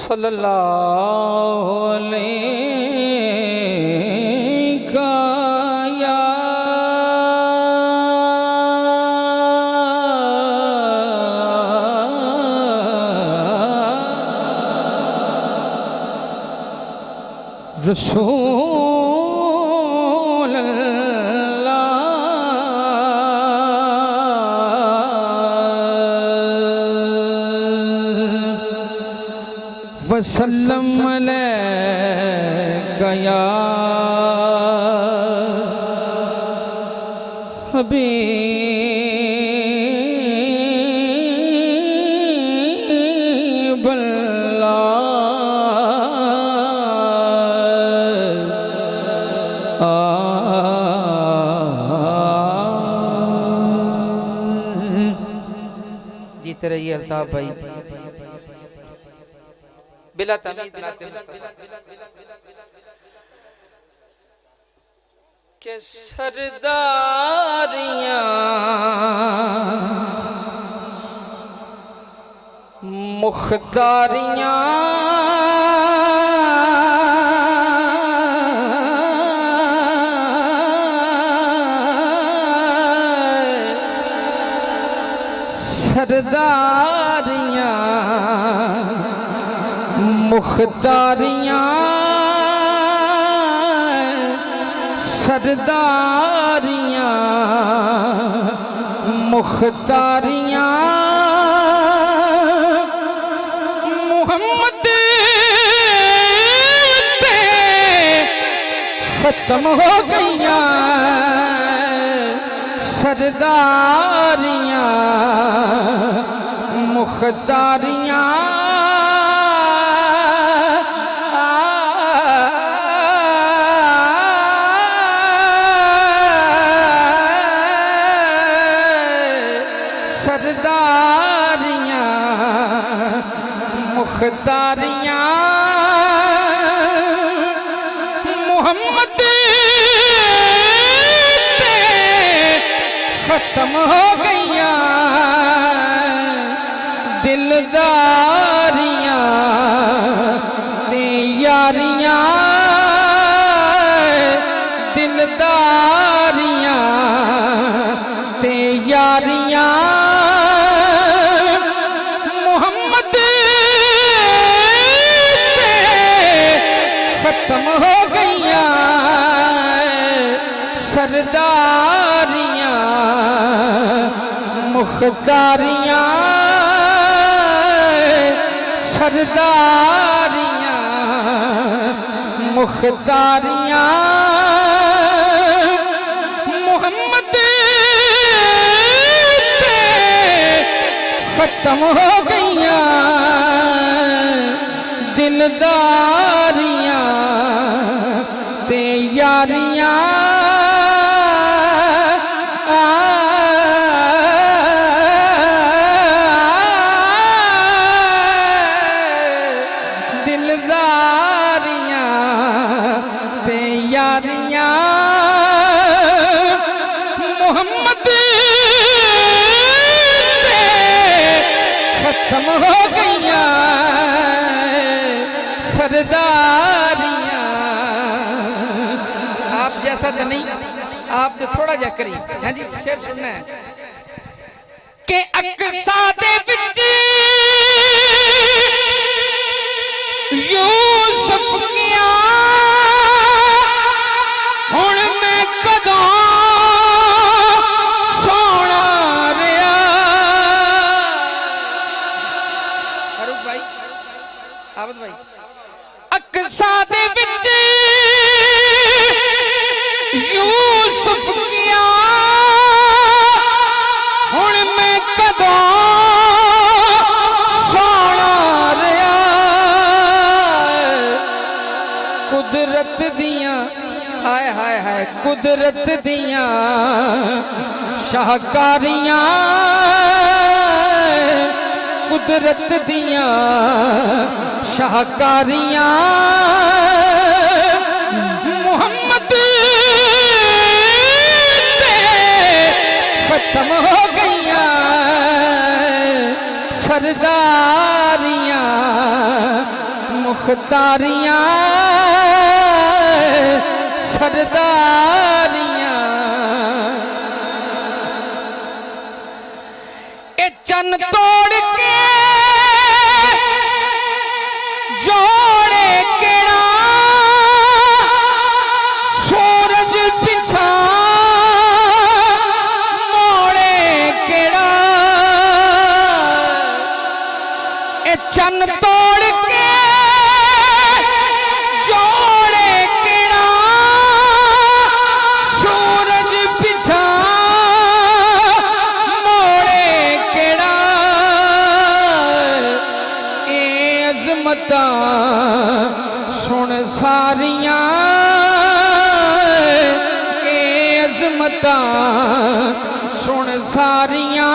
सल्लल्लाहु अलैका या रसूल वसल्लम अलैका या हबीब जीते रहिए अल्ताफ भाई बिला तमीज़ के सरदारियां मुख्तारियां सरदारियां मुख्तारियां सरदारियां मुख्तारियां मुहम्मद पे खत्म हो गईया सरदारियां मुख्तारियां सरदारियां मुख्तारियां मोहम्मद पे खत्म हो गईया दिलदारियां ते यारियां दिलदारियां ते यारियां खत्म हो गईया सरदारियां मुख्तारियां सरदारियां मुख्तारियां मोहम्मद पे खत्म हो गईया दिलदारियां ते यारियां दिलदारियां ते यारियां मोहम्मद पे खत्म हो गईया सरदारियां। आप जैसा तो नहीं, आप तो थोड़ा जा करिए। हाँ जी, शेर सुनना है कि अक्सा दे विच यूसुफ गया हुण मैं कदों सोना रहा। फारूक भाई, आबद भाई, अक्सा दे विच यूसुफ गया हुण मैं कदों सोना रहा। कुदरत दियां हाय हाय हाय कुदरत दियां शाहकारियां कुदरत दियां शाहकारियां मोहम्मद पे खत्म हो गईया सरदारियां मुख्तारियां सरदारियां ए चन तोड़ के जोड़े केड़ा सूरज पिछा मोड़े केड़ा ए चन तोड़ के जोड़े केड़ा सूरज पिछा मोड़े केड़ा ए अज़मतां सुन सारियां ए अज़मतां सुन सारियां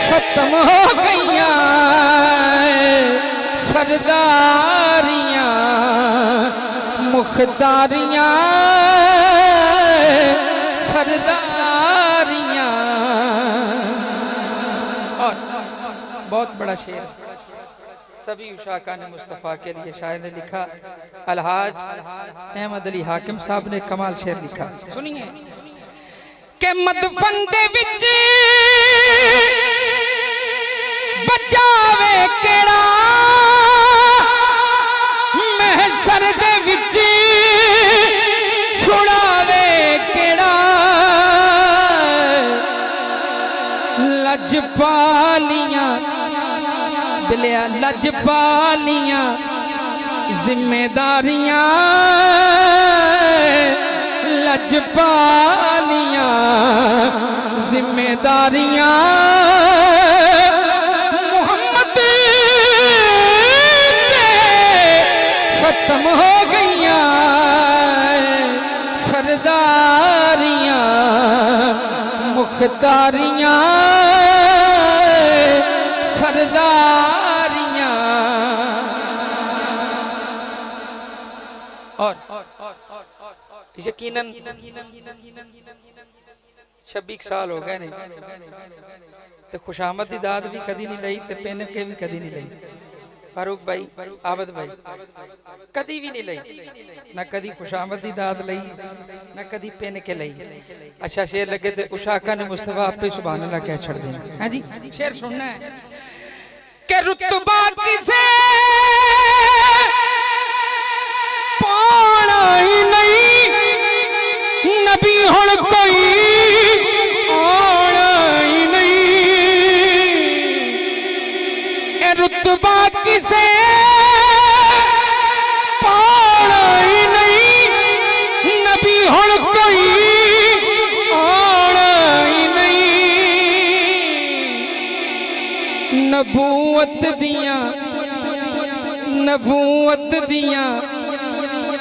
खत्म हो गईया सरदारियां मुख्तारियां सरदारियां। और बहुत बड़ा शेर सभी उशाकान मुस्तफ़ा के लिए शायर ने लिखा, अलहाज अहमद अली हाकिम साहब ने कमाल शेर लिखा, सुनिए के मदफन दे विच बचावे केड़ा महशर दे विच छुड़ावे केड़ा लजपालियां बिलिया लजपालियां जिम्मेदारियां लजपालियां जिम्मेदारियां मोहम्मद खत्म हो गईया सरदारियां मुख्तारियां सरदारियां। और यकीनन 26 साल हो गए ने तो खुशामद दी दाद भी कदी नहीं लई ते पेन के भी कदी नहीं लई। फारूक भाई आबद भाई कदी भी नहीं लई, ना कदी खुशामद दी दाद लई ना कदी पेन के लई। अच्छा शेर लगे तो उशाका ने मुस्तफा आपे सुभान अल्लाह कह छड़ देना है जी। शेर सुनना है कि रुतबा किसे पाना ही नहीं नबी हुण कोई आना ही नहीं। ए रुतबा किसे पाना ही नहीं नबी हुण कोई आना ही नहीं। नबूवत दियां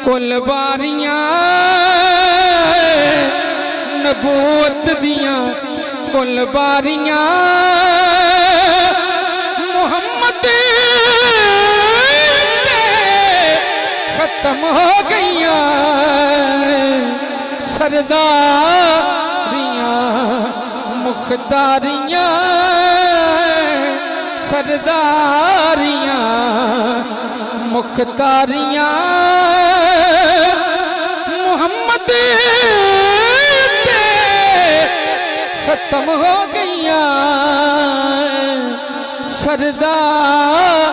कुल बारियां नबूवत दियां कुल बारियां मोहम्मद खत्म हो गईया सरदारियां मुख्तारियां सरदारियां मुख्तारियां मोहम्मद खत्म हो गईया सरदार